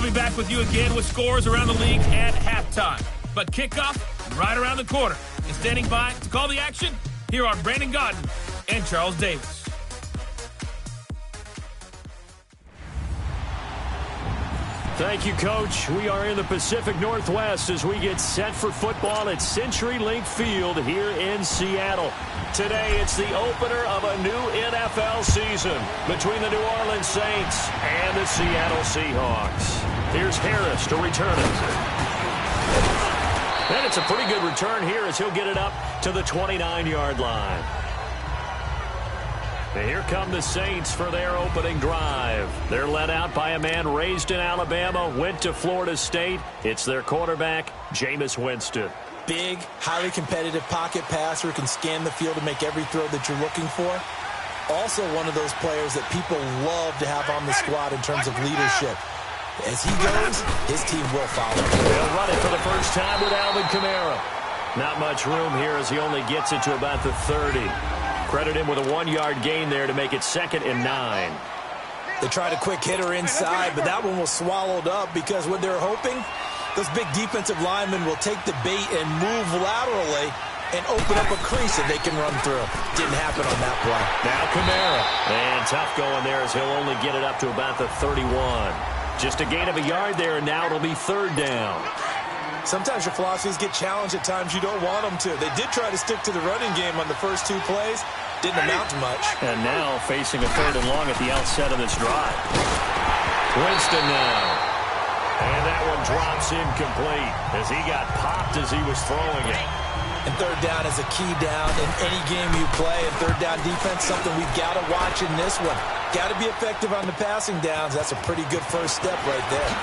be back with you again with scores around the league at halftime. But kickoff right around the corner. And standing by to call the action, here are Brandon Gaudin and Charles Davis. Thank you, Coach. We are in the Pacific Northwest as we get set for football at CenturyLink Field here in Seattle. Today, it's the opener of a new NFL season between the New Orleans Saints and the Seattle Seahawks. Here's Harris to return it. And it's a pretty good return here as he'll get it up to the 29-yard line. And here come the Saints for their opening drive. They're led out by a man raised in Alabama, went to Florida State. It's their quarterback, Jameis Winston. Big, highly competitive pocket passer, can scan the field and make every throw that you're looking for. Also one of those players that people love to have on the squad in terms of leadership. As he goes, his team will follow. They'll run it for the first time with Alvin Kamara. Not much room here as he only gets it to about the 30. Credit him with a 1-yard gain there to make it 2nd and 9. They tried a quick hitter inside, but that one was swallowed up because what they're hoping, those big defensive linemen will take the bait and move laterally and open up a crease that they can run through. Didn't happen on that play. Now Kamara. And tough going there as he'll only get it up to about the 31. Just a gain of a yard there, and now it'll be 3rd down. Sometimes your philosophies get challenged at times you don't want them to. They did try to stick to the running game on the first 2 plays. Didn't amount to much. And now facing a 3rd and long at the outset of this drive. Winston now. And that one drops incomplete as he got popped as he was throwing it. And 3rd down is a key down in any game you play. And 3rd down defense, something we've got to watch in this one. Got to be effective on the passing downs. That's a pretty good first step right there.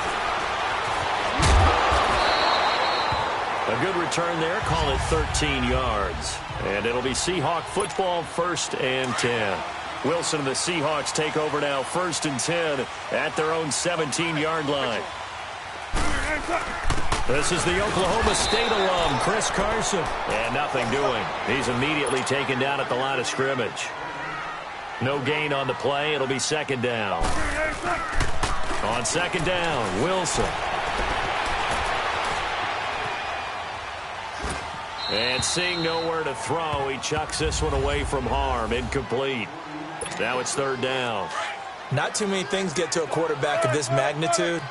A good return there. Call it 13 yards. And it'll be Seahawk football, 1st and 10. Wilson and the Seahawks take over now, 1st and 10 at their own 17-yard line. This is the Oklahoma State alum, Chris Carson. And nothing doing. He's immediately taken down at the line of scrimmage. No gain on the play. It'll be 2nd down. On 2nd down, Wilson. And seeing nowhere to throw, he chucks this one away from harm. Incomplete. Now it's 3rd down. Not too many things get to a quarterback of this magnitude,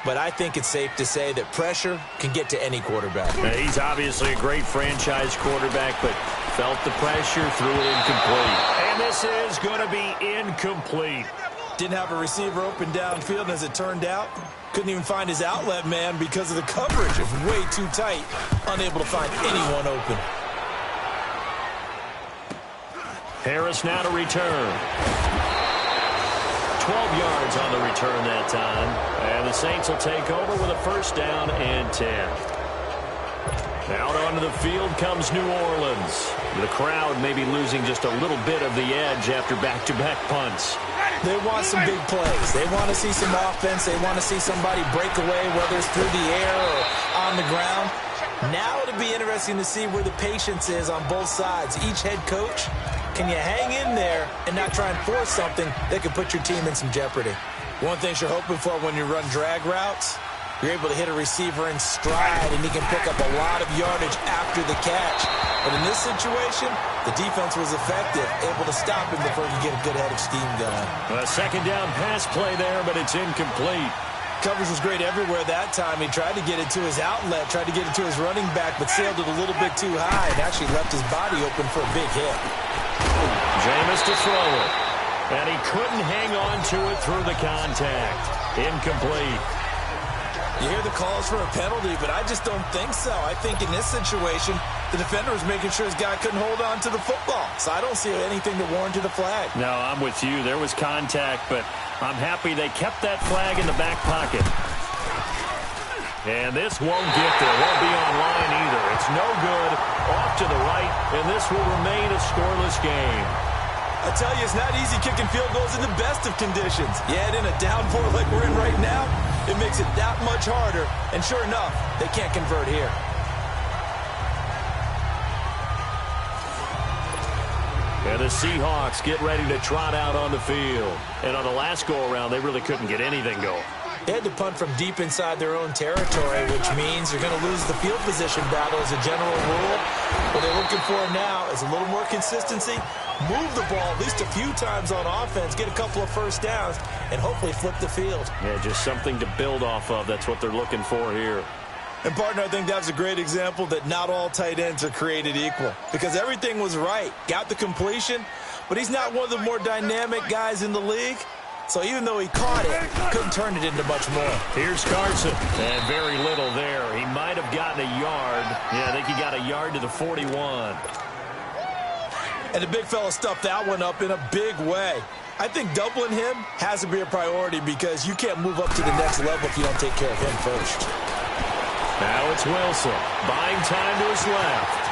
but I think it's safe to say that pressure can get to any quarterback. Now, he's obviously a great franchise quarterback, but felt the pressure, threw it incomplete. And this is going to be incomplete. Didn't have a receiver open downfield, and as it turned out, couldn't even find his outlet man because of the coverage. It was way too tight. Unable to find anyone open. Harris now to return. 12 yards on the return that time. And the Saints will take over with a 1st down and 10. Out onto the field comes New Orleans. The crowd may be losing just a little bit of the edge after back-to-back punts. They want some big plays. They want to see some offense. They want to see somebody break away, whether it's through the air or on the ground. Now it'll be interesting to see where the patience is on both sides. Each head coach, can you hang in there and not try and force something that could put your team in some jeopardy? One thing you're hoping for when you run drag routes, you're able to hit a receiver in stride, and he can pick up a lot of yardage after the catch. But in this situation, the defense was effective, able to stop him before he could get a good head of steam going. A 2nd down pass play there, but it's incomplete. Coverage was great everywhere that time. He tried to get it to his outlet, tried to get it to his running back, but sailed it a little bit too high and actually left his body open for a big hit. Jameis to throw it. And he couldn't hang on to it through the contact. Incomplete. You hear the calls for a penalty, but I just don't think so. I think in this situation, the defender was making sure his guy couldn't hold on to the football. So I don't see anything to warrant the flag. No, I'm with you. There was contact, but I'm happy they kept that flag in the back pocket. And this won't get there. Won't be online either. It's no good. Off to the right, and this will remain a scoreless game. I tell you, it's not easy kicking field goals in the best of conditions. Yet in a downpour like we're in right now, it makes it that much harder. And sure enough, they can't convert here. And the Seahawks get ready to trot out on the field. And on the last go-around, they really couldn't get anything going. They had to punt from deep inside their own territory, which means you're going to lose the field position battle as a general rule. What they're looking for now is a little more consistency, move the ball at least a few times on offense, get a couple of first downs, and hopefully flip the field. Yeah, just something to build off of. That's what they're looking for here. And, partner, I think that was a great example that not all tight ends are created equal, because everything was right. Got the completion, but he's not one of the more dynamic guys in the league. So even though he caught it, couldn't turn it into much more. Here's Carson. And very little there. He might have gotten a yard. Yeah, I think he got a yard to the 41. And the big fella stuffed that one up in a big way. I think doubling him has to be a priority because you can't move up to the next level if you don't take care of him first. Now it's Wilson. Buying time to his left.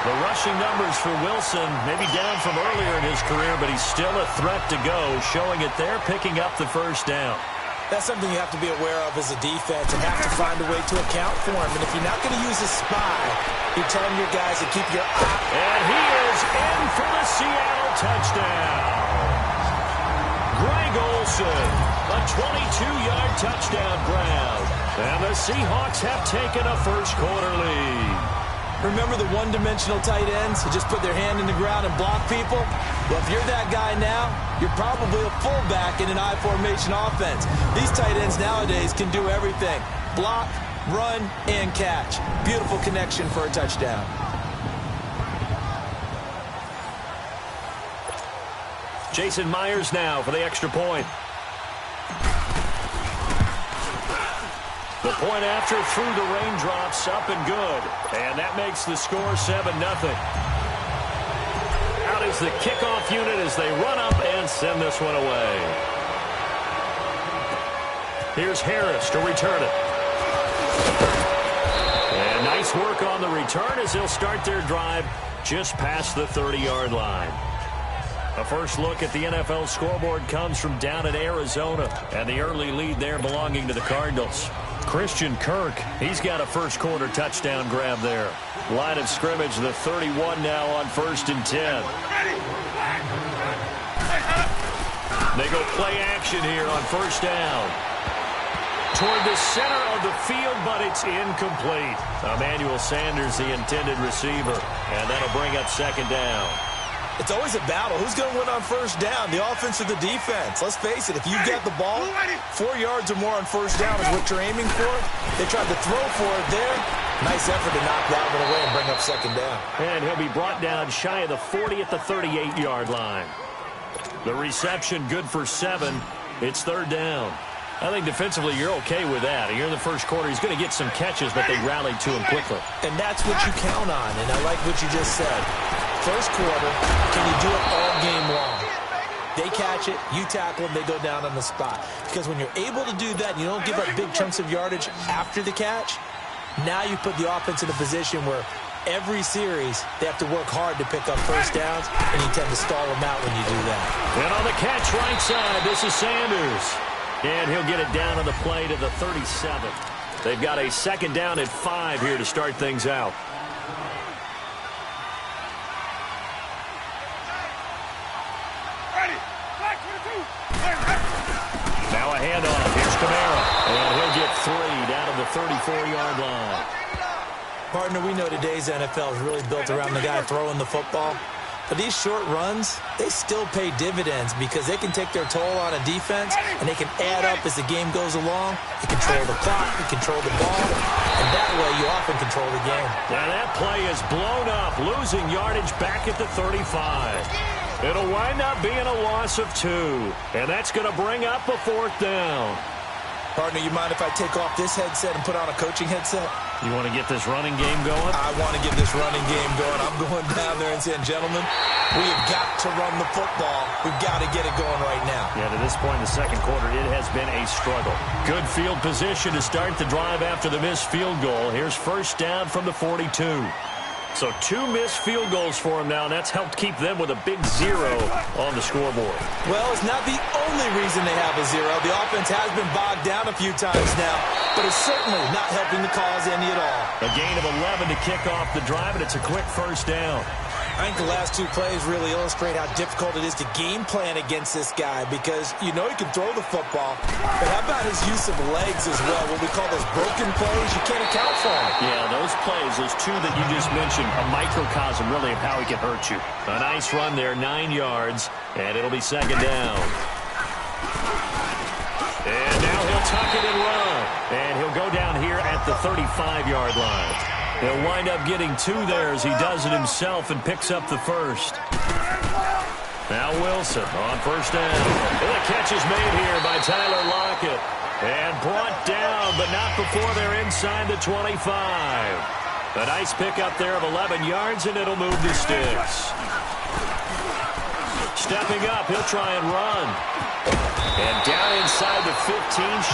The rushing numbers for Wilson maybe down from earlier in his career, but he's still a threat to go, showing it there, picking up the first down. That's something you have to be aware of as a defense and have to find a way to account for him. And if you're not going to use a spy, you're telling your guys to keep your eye. And he is in for the Seattle touchdown. Greg Olsen, a 22-yard touchdown grab. And the Seahawks have taken a first-quarter lead. Remember the one-dimensional tight ends who just put their hand in the ground and block people? Well, if you're that guy now, you're probably a fullback in an I-formation offense. These tight ends nowadays can do everything. Block, run, and catch. Beautiful connection for a touchdown. Jason Myers now for the extra point. The point after through the raindrops, up and good. And that makes the score 7-0. Out is the kickoff unit as they run up and send this one away. Here's Harris to return it. And nice work on the return as they'll start their drive just past the 30-yard line. A first look at the NFL scoreboard comes from down in Arizona, and the early lead there belonging to the Cardinals. Christian Kirk, he's got a first-quarter touchdown grab there. Line of scrimmage, the 31 now on 1st and 10. They go play action here on first down. Toward the center of the field, but it's incomplete. Emmanuel Sanders, the intended receiver, and that'll bring up second down. It's always a battle. Who's going to win on first down, the offense or the defense? Let's face it, if you get the ball, 4 yards or more on first down is what you're aiming for. They tried to throw for it there. Nice effort to knock that one away and bring up second down. And he'll be brought down shy of the 40 at the 38-yard line. The reception good for 7. It's third down. I think defensively you're okay with that. Here in the first quarter, he's going to get some catches, but they rallied to him quickly. And that's what you count on, and I like what you just said. First quarter, can you do it all game long? They catch it, you tackle them, they go down on the spot. Because when you're able to do that and you don't give up big chunks of yardage after the catch, now you put the offense in a position where every series they have to work hard to pick up first downs, and you tend to stall them out when you do that. And on the catch right side, this is Sanders. And he'll get it down on the play to the 37. They've got a second down at 5 here to start things out. Now a handoff. Here's Kamara. And he'll get 3 down to the 34-yard line. Partner, we know today's NFL is really built around the guy throwing the football. But these short runs, they still pay dividends because they can take their toll on a defense and they can add up as the game goes along. You control the clock, you control the ball, and that way you often control the game. Now that play is blown up, losing yardage back at the 35. It'll wind up being a loss of 2, and that's going to bring up a 4th down. Partner, you mind if I take off this headset and put on a coaching headset? You want to get this running game going? I want to get this running game going. I'm going down there and saying, gentlemen, we have got to run the football. We've got to get it going right now. Yeah, to this point in the second quarter, it has been a struggle. Good field position to start the drive after the missed field goal. Here's first down from the 42. So 2 missed field goals for him now, and that's helped keep them with a big 0 on the scoreboard. Well, it's not the only reason they have a 0. The offense has been bogged down a few times now, but it's certainly not helping the cause any at all. A gain of 11 to kick off the drive, and it's a quick first down. I think the last two plays really illustrate how difficult it is to game plan against this guy because you know he can throw the football, but how about his use of legs as well? What we call those broken plays, you can't account for them. Yeah, those plays, those two that you just mentioned, a microcosm really of how he can hurt you. A nice run there, 9 yards, and it'll be second down. And now he'll tuck it and run, and he'll go down here at the 35-yard line. He'll wind up getting 2 there as he does it himself and picks up the first. Now Wilson on first down. And the catch is made here by Tyler Lockett. And brought down, but not before they're inside the 25. A nice pickup there of 11 yards, and it'll move the sticks. Stepping up, he'll try and run. And down inside the 15,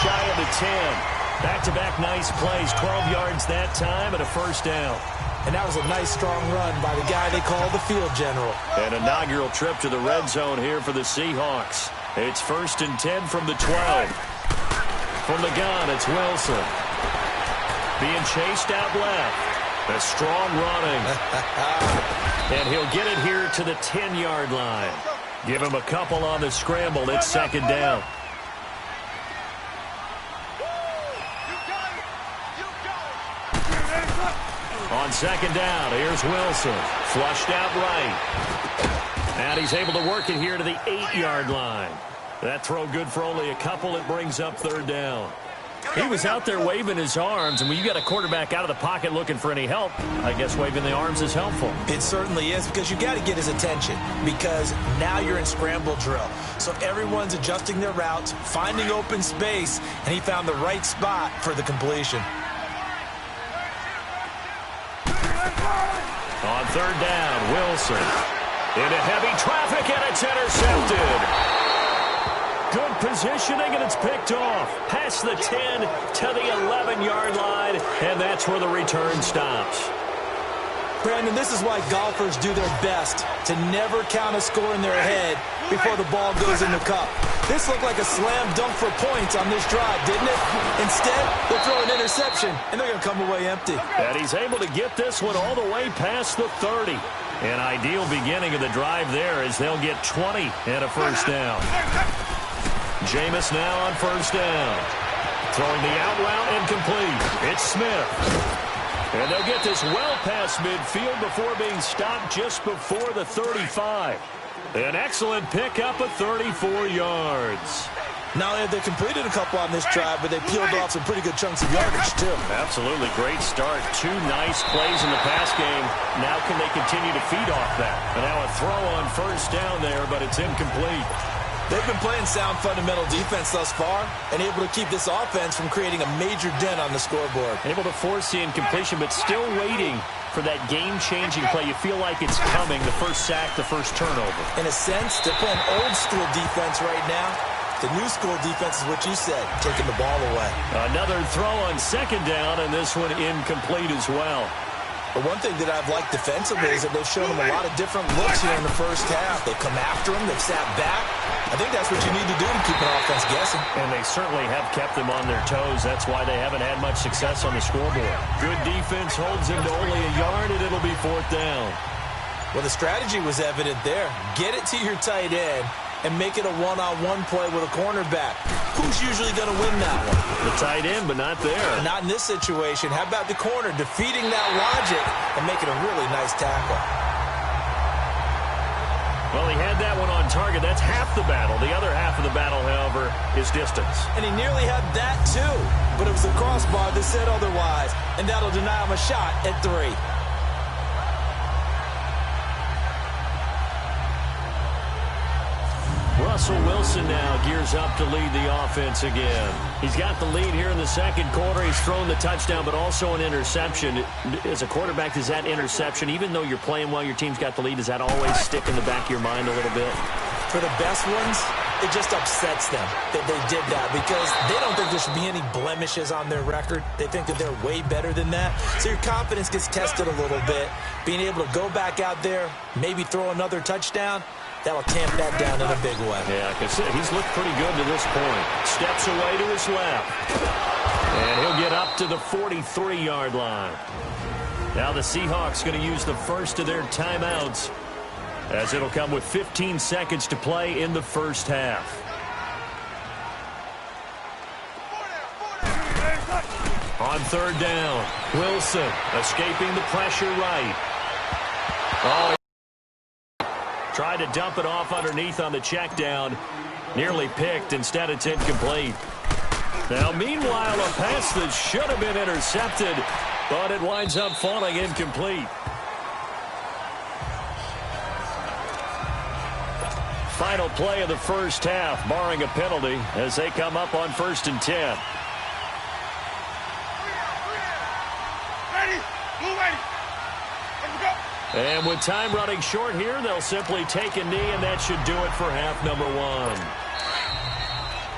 shy of the 10. Back-to-back nice plays, 12 yards that time, and a first down. And that was a nice, strong run by the guy they call the field general. An inaugural trip to the red zone here for the Seahawks. It's 1st and 10 from the 12. From the gun, it's Wilson. Being chased out left. A strong running. And he'll get it here to the 10-yard line. Give him a couple on the scramble. It's second down. On second down, here's Wilson. Flushed out right. And he's able to work it here to the 8-yard line. That throw good for only a couple. It brings up third down. He was out there waving his arms, and when you got a quarterback out of the pocket looking for any help, I guess waving the arms is helpful. It certainly is, because you got to get his attention, because now you're in scramble drill. So everyone's adjusting their routes, finding open space, and he found the right spot for the completion. On third down, Wilson. Into heavy traffic, and it's intercepted. Good positioning, and it's picked off. Past the 10 to the 11-yard line, and that's where the return stops. Brandon, this is why golfers do their best to never count a score in their head before the ball goes in the cup. This looked like a slam dunk for points on this drive, didn't it? Instead, they'll throw an interception, and they're going to come away empty. And he's able to get this one all the way past the 30. An ideal beginning of the drive there as they'll get 20 and a first down. Jameis now on first down. Throwing the out route incomplete. It's Smith. And they'll get this well past midfield before being stopped just before the 35. An excellent pickup of 34 yards. Not only have they completed a couple on this drive, but they peeled off some pretty good chunks of yardage, too. Absolutely. Great start. 2 nice plays in the pass game. Now can they continue to feed off that? And now a throw on first down there, but it's incomplete. They've been playing sound fundamental defense thus far and able to keep this offense from creating a major dent on the scoreboard. Able to force the incompletion, but still waiting for that game-changing play. You feel like it's coming, the first sack, the first turnover. In a sense, they're playing old-school defense right now. The new-school defense is what you said, taking the ball away. Another throw on second down, and this one incomplete as well. But one thing that I've liked defensively is that they've shown them a lot of different looks here in the first half. They've come after them. They've sat back. I think that's what you need to do to keep an offense guessing. And they certainly have kept them on their toes. That's why they haven't had much success on the scoreboard. Good defense holds them to only a yard, and it'll be fourth down. Well, the strategy was evident there. Get it to your tight end and make it a one-on-one play with a cornerback. Who's usually going to win that one? The tight end, but not there. Not in this situation. How about the corner defeating that logic and making a really nice tackle? Well, he had that one on target. That's half the battle. The other half of the battle, however, is distance. And he nearly had that, too. But it was the crossbar that said otherwise, and that'll deny him a shot at 3. Russell Wilson now gears up to lead the offense again. He's got the lead here in the second quarter. He's thrown the touchdown, but also an interception. As a quarterback, does that interception, even though you're playing well, your team's got the lead, does that always stick in the back of your mind a little bit? For the best ones, it just upsets them that they did that because they don't think there should be any blemishes on their record. They think that they're way better than that. So your confidence gets tested a little bit. Being able to go back out there, maybe throw another touchdown, that'll tamp that down in a big way. Yeah, because he's looked pretty good to this point. Steps away to his left. And he'll get up to the 43-yard line. Now the Seahawks going to use the first of their timeouts, as it'll come with 15 seconds to play in the first half. On third down, Wilson escaping the pressure right. Oh, tried to dump it off underneath on the check down. Nearly picked. Instead, it's incomplete. Now, meanwhile, a pass that should have been intercepted, but it winds up falling incomplete. Final play of the first half, barring a penalty, as they come up on 1st and 10. And with time running short here, they'll simply take a knee, and that should do it for half number 1.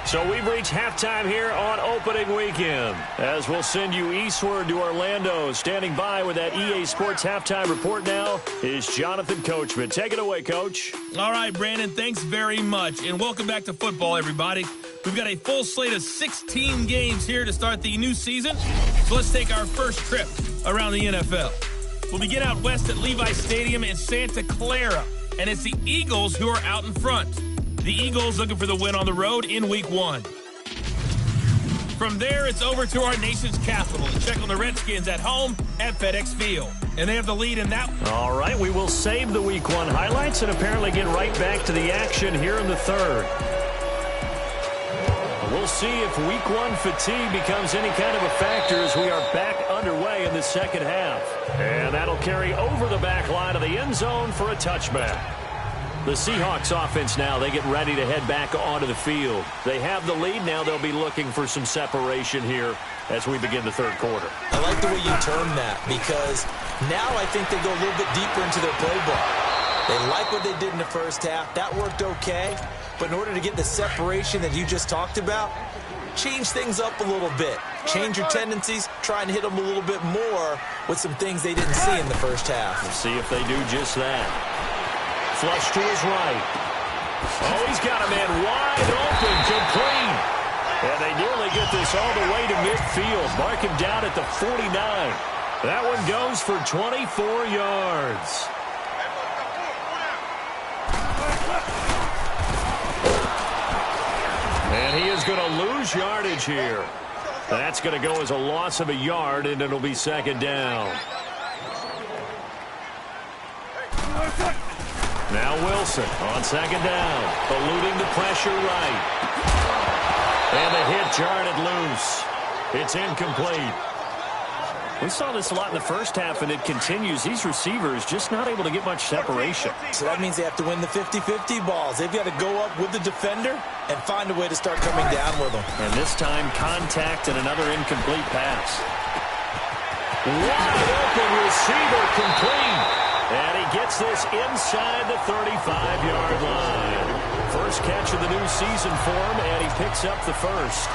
So we've reached halftime here on opening weekend, as we'll send you eastward to Orlando. Standing by with that EA Sports halftime report now is Jonathan Coachman. Take it away, Coach. All right, Brandon, thanks very much. And welcome back to football, everybody. We've got a full slate of 16 games here to start the new season. So let's take our first trip around the NFL. We'll begin out west at Levi Stadium in Santa Clara. And it's the Eagles who are out in front. The Eagles looking for the win on the road in Week 1. From there, it's over to our nation's capital to check on the Redskins at home at FedEx Field. And they have the lead in that. All right, we will save the Week 1 highlights and apparently get right back to the action here in the third. We'll see if Week 1 fatigue becomes any kind of a factor as we are back underway in the second half. And that'll carry over the back line of the end zone for a touchback. The Seahawks offense now, they get ready to head back onto the field. They have the lead now. They'll be looking for some separation here as we begin the third quarter. I like the way you term that, because now I think they go a little bit deeper into their playbook. They like what they did in the first half. That worked okay. But in order to get the separation that you just talked about, change things up a little bit. Change your tendencies. Try and hit them a little bit more with some things they didn't see in the first half. We'll see if they do just that. Flush to his right. Oh, he's got a man wide open, complete. And they nearly get this all the way to midfield. Mark him down at the 49. That one goes for 24 yards. And he is going to lose yardage here. That's going to go as a loss of a yard, and it'll be second down. Now Wilson on second down, eluding the pressure right. And the hit jarred it loose. It's incomplete. We saw this a lot in the first half, and it continues. These receivers just not able to get much separation. So that means they have to win the 50-50 balls. They've got to go up with the defender and find a way to start coming down with them. And this time, contact and another incomplete pass. Wide open receiver, complete. And he gets this inside the 35-yard line. First catch of the new season for him, and he picks up the first.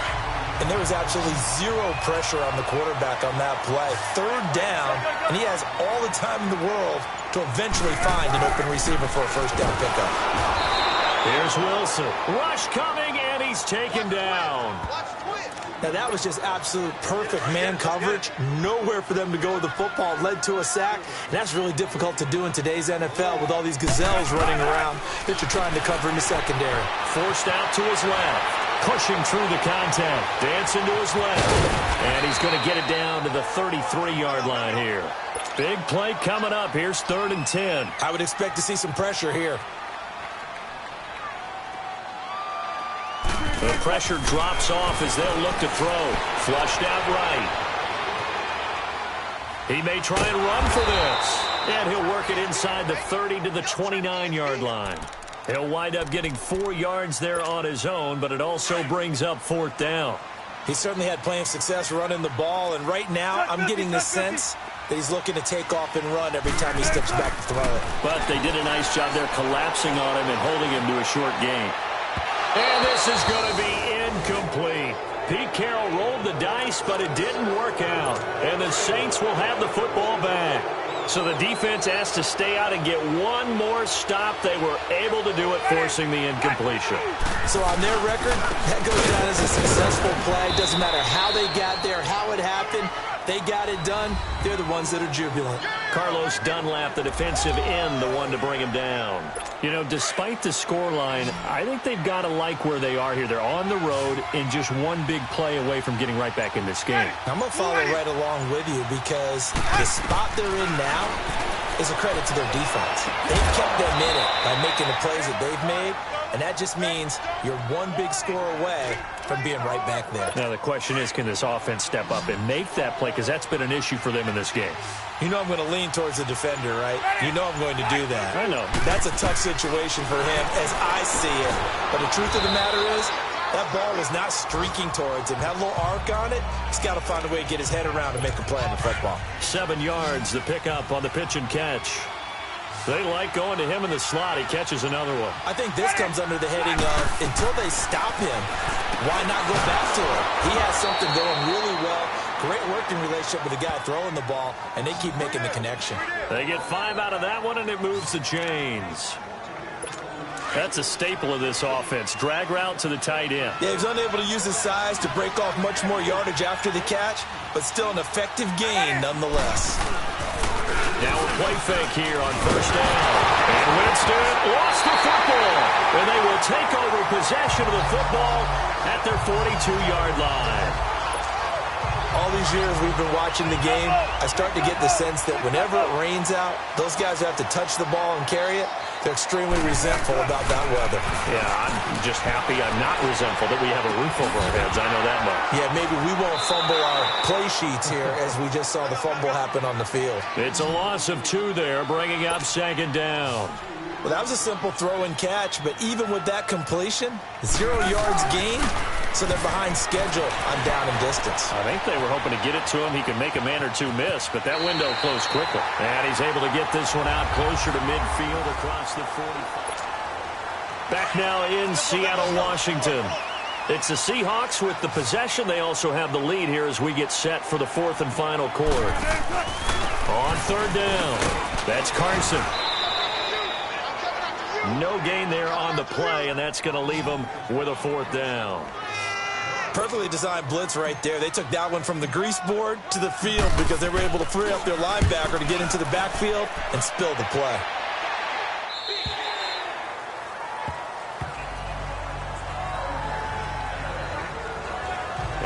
And there was absolutely zero pressure on the quarterback on that play. Third down, and he has all the time in the world to eventually find an open receiver for a first down pickup. Here's Wilson. Rush coming, and he's taken down. Now, that was just absolute perfect man coverage. Nowhere for them to go with the football. Led to a sack. And that's really difficult to do in today's NFL with all these gazelles running around that you're trying to cover in the secondary. Forced out to his left. Pushing through the contact. Dancing to his left. And he's going to get it down to the 33-yard line here. Big play coming up. Here's 3rd and 10. I would expect to see some pressure here. The pressure drops off as they'll look to throw. Flushed out right. He may try and run for this. And he'll work it inside the 30 to the 29-yard line. He'll wind up getting 4 yards there on his own, but it also brings up 4th down. He certainly had plenty of success running the ball, and right now I'm getting the sense that he's looking to take off and run every time he steps back to throw it. But they did a nice job there collapsing on him and holding him to a short gain. And this is going to be incomplete. Pete Carroll rolled the dice, but it didn't work out. And the Saints will have the football back. So the defense asked to stay out and get one more stop. They were able to do it, forcing the incompletion. So on their record, that goes down as a successful play. Doesn't matter how they got there, how it happened. they got it done, they're the ones that are jubilant. Carlos Dunlap, the defensive end, the one to bring him down. You know, despite the scoreline, I think they've got to like where they are here. They're on the road and just one big play away from getting right back in this game. I'm going to follow right along with you because the spot they're in now is a credit to their defense. They've kept them in it by making the plays that they've made, and that just means you're one big score away from being right back there. Now the question is, can this offense step up and make that play? Because that's been an issue for them in this game. You know I'm going to lean towards the defender, right? You know I'm going to do that. I know. That's a tough situation for him as I see it. But the truth of the matter is, that ball was not streaking towards him. Had a little arc on it. He's got to find a way to get his head around and make a play on the football. 7 yards, the pickup on the pitch and catch. They like going to him in the slot. He catches another one. I think this comes under the heading of, until they stop him, why not go back to him? He has something going really well. Great working relationship with the guy throwing the ball, and they keep making the connection. They get 5 out of that one, and it moves the chains. That's a staple of this offense. Drag route to the tight end. Yeah, he's unable to use his size to break off much more yardage after the catch, but still an effective gain nonetheless. Now a play fake here on first down. And Winston lost the football. And they will take over possession of the football at their 42-yard line. All these years we've been watching the game, I start to get the sense that whenever it rains out, those guys who have to touch the ball and carry it, they're extremely resentful about that weather. Yeah, I'm just happy I'm not resentful that we have a roof over our heads. I know that much. Yeah, maybe we won't fumble our play sheets here as we just saw the fumble happen on the field. It's a loss of 2 there, bringing up 2nd down. Well, that was a simple throw and catch, but even with that completion, 0 yards gained, so they're behind schedule on down and distance. I think they were hoping to get it to him. He could make a man or two miss, but that window closed quickly. And he's able to get this one out closer to midfield across the 45. Back now in Seattle, Washington. It's the Seahawks with the possession. They also have the lead here as we get set for the 4th and final quarter. On 3rd down, that's Carson. No gain there on the play, and that's going to leave them with a 4th down. Perfectly designed blitz right there. They took that one from the grease board to the field because they were able to free up their linebacker to get into the backfield and spill the play.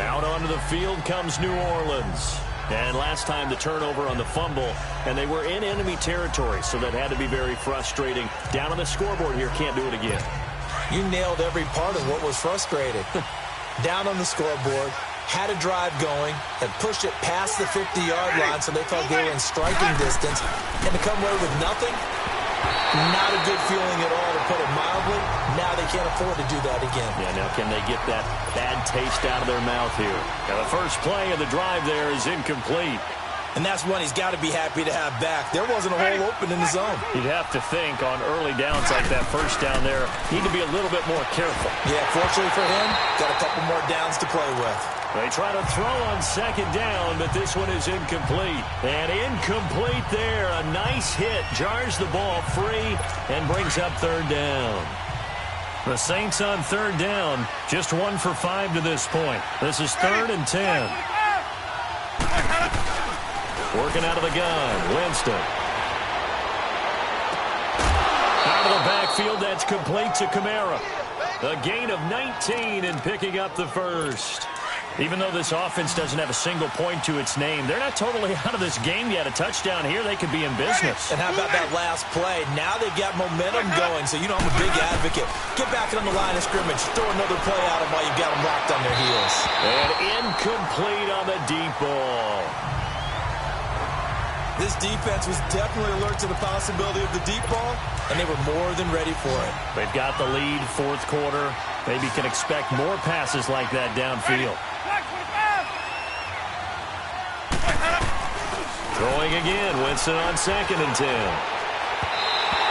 Out onto the field comes New Orleans. And last time the turnover on the fumble, and they were in enemy territory, so that had to be very frustrating. Down on the scoreboard here, can't do it again. You nailed every part of what was frustrating. Down on the scoreboard, had a drive going, had pushed it past the 50-yard line so they thought they were in striking distance, and to come away with nothing, not a good feeling at all, to put it mildly. Now they can't afford to do that again. Yeah, now can they get that bad taste out of their mouth here? Now the first play of the drive there is incomplete. And that's one he's got to be happy to have back. There wasn't a hole open in the zone. You'd have to think on early downs like that first down there, need to be a little bit more careful. Yeah, fortunately for him, got a couple more downs to play with. They try to throw on 2nd down, but this one is incomplete. And incomplete there. A nice hit. Jars the ball free and brings up 3rd down. The Saints on 3rd down. Just 1 for 5 to this point. This is 3rd and 10. Working out of the gun. Winston. Out of the backfield. That's complete to Kamara. A gain of 19 and picking up the first. Even though this offense doesn't have a single point to its name, they're not totally out of this game yet. A touchdown here, they could be in business. And how about that last play? Now they've got momentum going, so you know I'm a big advocate. Get back on the line of scrimmage. Throw another play at them while you've got them locked on their heels. And incomplete on the deep ball. This defense was definitely alert to the possibility of the deep ball, and they were more than ready for it. They've got the lead, 4th quarter. Maybe can expect more passes like that downfield. Throwing again, Winston on 2nd and 10.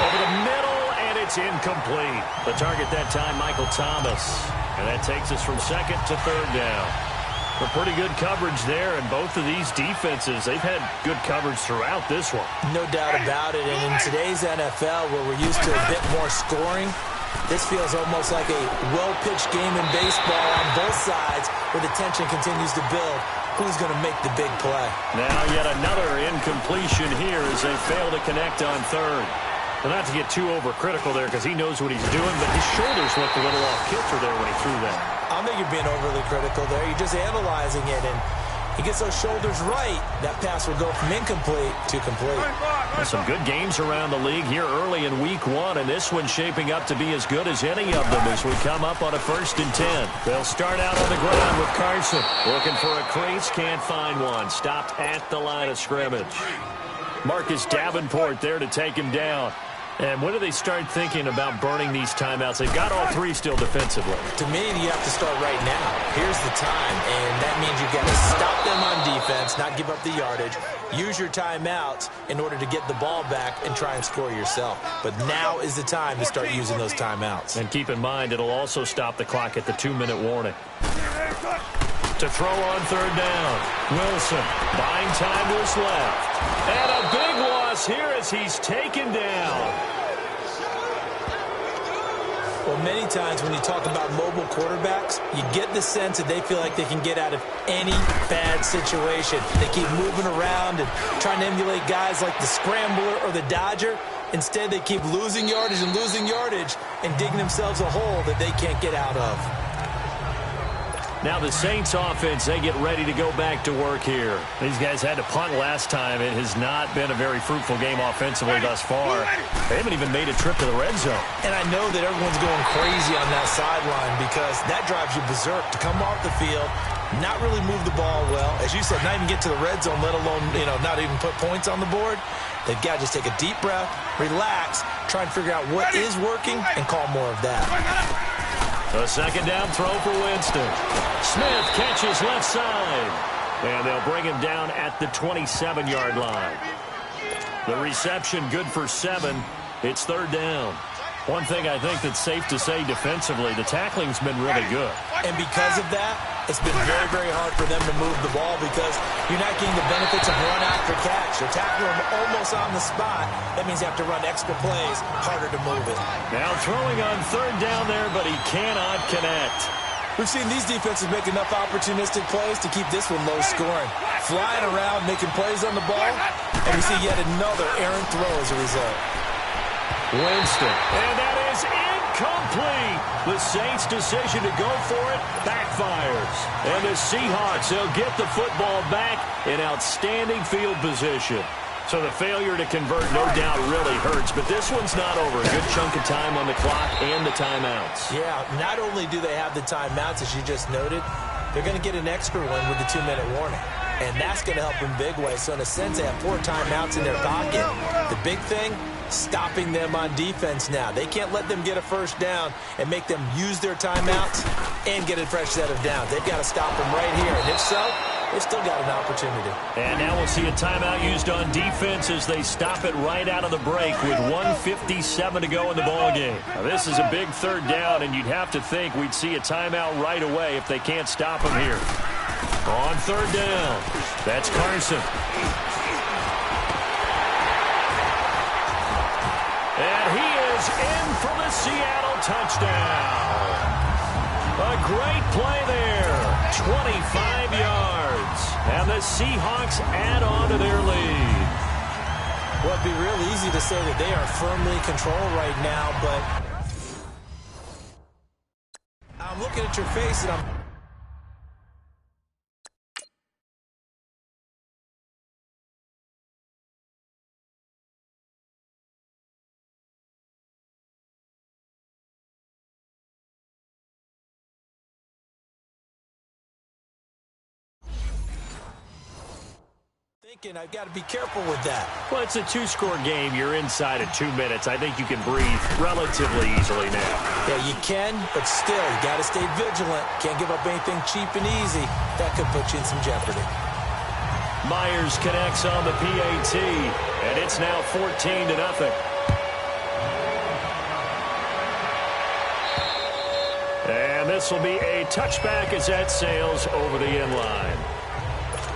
Over the middle, and it's incomplete. The target that time, Michael Thomas. And that takes us from 2nd to 3rd down. A pretty good coverage there, and both of these defenses, they've had good coverage throughout this one. No doubt about it, and in today's NFL, where we're used to a bit more scoring, this feels almost like a well-pitched game in baseball on both sides where the tension continues to build. who's going to make the big play. Now yet another incompletion here as they fail to connect on third. Well, not to get too overcritical there because he knows what he's doing, but his shoulders looked a little off kilter there when he threw that. I don't think you're being overly critical there. You're just analyzing it, and he gets those shoulders right. That pass will go from incomplete to complete. Well, some good games around the league here early in week 1, and this one's shaping up to be as good as any of them as we come up on a 1st and 10. They'll start out on the ground with Carson. Looking for a crease, can't find one. Stopped at the line of scrimmage. Marcus Davenport there to take him down. And when do they start thinking about burning these timeouts? They've got all 3 still defensively. To me, you have to start right now. Here's the time, and that means you've got to stop them on defense, not give up the yardage. Use your timeouts in order to get the ball back and try and score yourself. But now is the time to start using those timeouts. And keep in mind, it'll also stop the clock at the 2-minute warning. To throw on 3rd down. Wilson buying time to his left. And a big loss here as he's taken down. Well, many times when you talk about mobile quarterbacks, you get the sense that they feel like they can get out of any bad situation. They keep moving around and trying to emulate guys like the Scrambler or the Dodger. Instead, they keep losing yardage and digging themselves a hole that they can't get out of. Now the Saints offense, they get ready to go back to work here. These guys had to punt last time. It has not been a very fruitful game offensively thus far. They haven't even made a trip to the red zone. And I know that everyone's going crazy on that sideline because that drives you berserk to come off the field, not really move the ball well. As you said, not even get to the red zone, let alone, not even put points on the board. They've got to just take a deep breath, relax, try and figure out what is working, and call more of that. A 2nd down throw for Winston. Smith catches left side. And they'll bring him down at the 27-yard line. The reception good for 7. It's 3rd down. One thing I think that's safe to say defensively, the tackling's been really good. And because of that, it's been very, very hard for them to move the ball because you're not getting the benefits of run after catch. You're tackling them almost on the spot. That means you have to run extra plays, harder to move it. Now throwing on 3rd down there, but he cannot connect. We've seen these defenses make enough opportunistic plays to keep this one low scoring. Flying around, making plays on the ball, and we see yet another errant throw as a result. Winston, and that is incomplete. The Saints' decision to go for it backfires. And the Seahawks, they'll get the football back in outstanding field position. So the failure to convert, no doubt, really hurts. But this one's not over. A good chunk of time on the clock and the timeouts. Yeah, not only do they have the timeouts, as you just noted, they're going to get an extra one with the 2-minute warning. And that's going to help in big ways. So in a sense, they have 4 timeouts in their pocket. The big thing, stopping them on defense now. They can't let them get a 1st down and make them use their timeouts and get a fresh set of downs. They've got to stop them right here. And if so, they've still got an opportunity. And now we'll see a timeout used on defense as they stop it right out of the break with 1:57 to go in the ballgame. Now, this is a big 3rd down, and you'd have to think we'd see a timeout right away if they can't stop them here. On 3rd down, that's Carson. And he is in for the Seattle touchdown. A great play there. 25 yards. And the Seahawks add on to their lead. Well, it'd be real easy to say that they are firmly in control right now, but I'm looking at your face and I'm... I've got to be careful with that. Well, it's a 2-score game. You're inside of 2 minutes. I think you can breathe relatively easily now. Yeah, you can, but still, you got to stay vigilant. Can't give up anything cheap and easy. That could put you in some jeopardy. Myers connects on the PAT, and it's now 14-0. And this will be a touchback as that sails over the end line.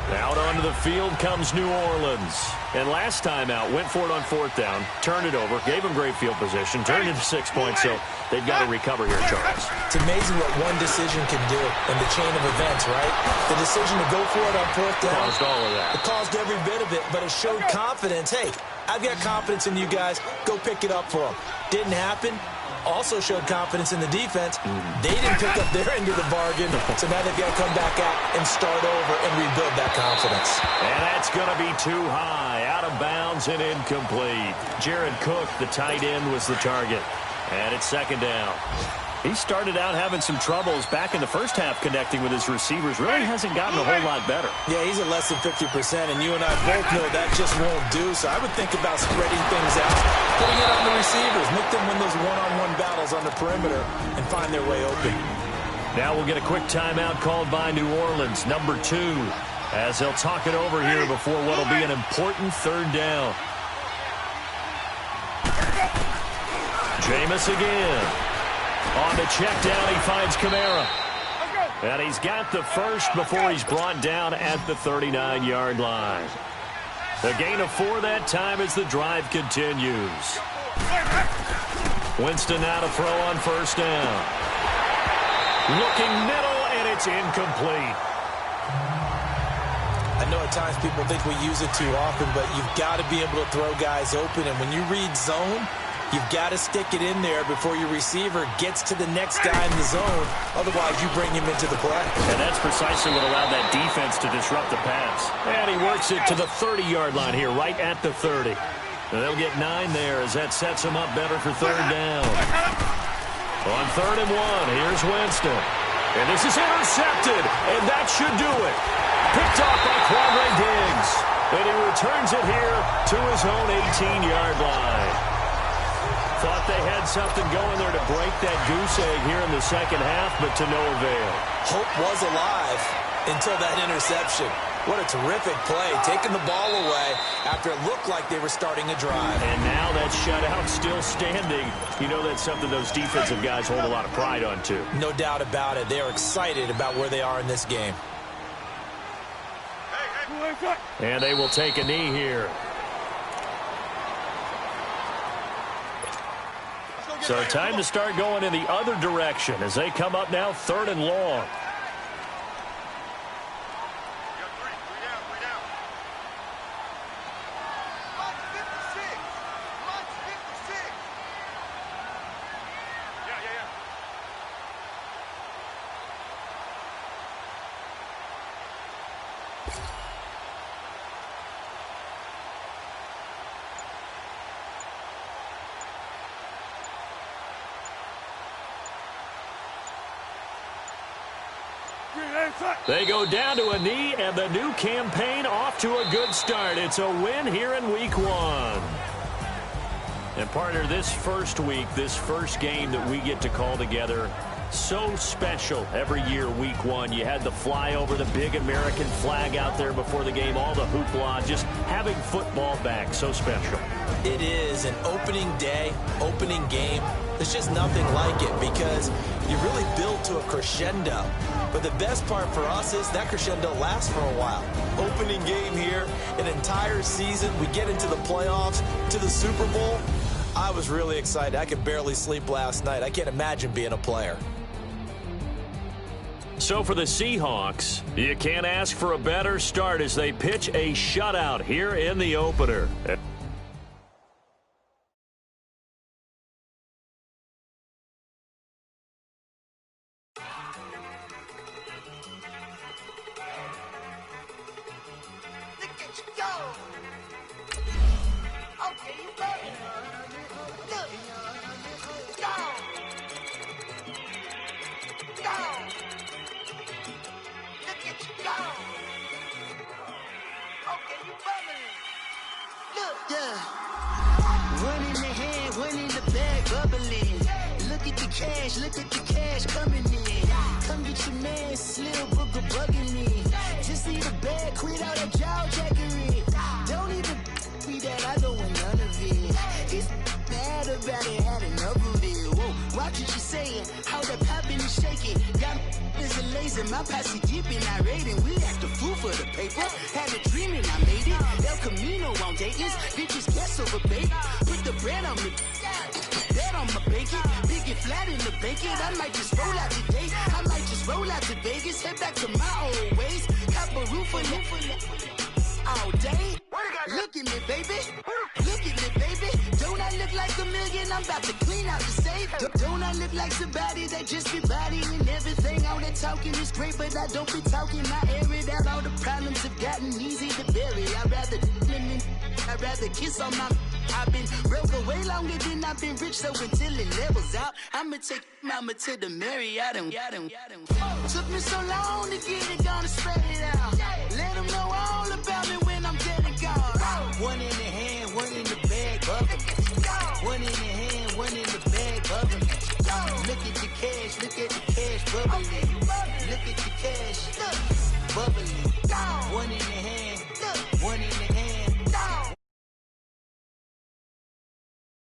Out onto the field comes New Orleans. And last time out, went for it on 4th down, turned it over, gave them great field position, turned into 6 points, so they've got to recover here, Charles. It's amazing what one decision can do in the chain of events, right? The decision to go for it on 4th down. Caused all of that. It caused every bit of it, but it showed confidence. Hey, I've got confidence in you guys. Go pick it up for them. Didn't happen. Also showed confidence in the defense. They didn't pick up their end of the bargain, so now they've got to come back out and start over and rebuild that confidence. And that's going to be too high, out of bounds and incomplete. Jared Cook, the tight end, was the target. And it's 2nd down. He started out having some troubles back in the first half connecting with his receivers. Really hasn't gotten a whole lot better. Yeah, he's at less than 50%, and you and I both know that just won't do. So I would think about spreading things out, putting it on the receivers, make them win those one-on-one battles on the perimeter, and find their way open. Now we'll get a quick timeout called by New Orleans, number 2, as they'll talk it over here before what will be an important 3rd down. Jameis again. On the check down, he finds Kamara. And he's got the first before he's brought down at the 39-yard line. The gain of 4 that time as the drive continues. Winston now to throw on 1st down. Looking middle, and it's incomplete. I know at times people think we use it too often, but you've got to be able to throw guys open. And when you read zone, you've got to stick it in there before your receiver gets to the next guy in the zone. Otherwise, you bring him into the play. And that's precisely what allowed that defense to disrupt the pass. And he works it to the 30-yard line here, right at the 30. And they'll get 9 there as that sets him up better for 3rd down. On 3rd and 1, here's Winston. And this is intercepted, and that should do it. Picked off by Quandre Diggs. And he returns it here to his own 18-yard line. Thought they had something going there to break that goose egg here in the 2nd half, but to no avail. Hope was alive until that interception. What a terrific play, taking the ball away after it looked like they were starting a drive. And now that shutout still standing. You know that's something those defensive guys hold a lot of pride on, too. No doubt about it. They're excited about where they are in this game. And they will take a knee here. So time to start going in the other direction as they come up now 3rd and long. They go down to a knee, and the new campaign off to a good start. It's a win here in Week 1. And, partner, this first week, this first game that we get to call together, so special every year, Week 1. You had the flyover, the big American flag out there before the game, all the hoopla, just having football back, so special. It is an opening day, opening game. There's just nothing like it because you really build to a crescendo. But the best part for us is that crescendo lasts for a while. Opening game here, an entire season. We get into the playoffs, to the Super Bowl. I was really excited. I could barely sleep last night. I can't imagine being a player. So for the Seahawks, you can't ask for a better start as they pitch a shutout here in the opener. Look at the cash coming in. Come get your man, Slim Booker bugging me. Just need a bag, quit out a jaw jackery. Don't even be that, I don't want none of it. It's bad about it, had enough of it. Whoa, watch what you saying, how that poppin' and shaking. Got is a laser, my posse deep and irate, and we act a fool for the paper. price of a bake. Put the bread on me, bet on my bacon. Big it flat in the bacon. I might just roll out today. I might just roll out to Vegas. Head back to my old ways. Cop a roof for all day. Look at me, baby. Look at me, baby. Don't I look like a million? I'm about to clean out the safe. Don't I look like somebody that just be bodying everything? All that talking is great, but I don't be talking. I air it out. All the problems have gotten easy to bury. I'd rather kiss on my. I've been broke for way longer than I've been rich, so until it levels out, I'ma take mama to the Marriott and took me so long to get it, gonna spread it out. Let them know all about me when I'm dead and gone. One in the hand, one in the bag, bubbling. One in the hand, one in the bag, bubbling. Look at the cash, bubbling. Look at the cash, bubbling. One in the hand.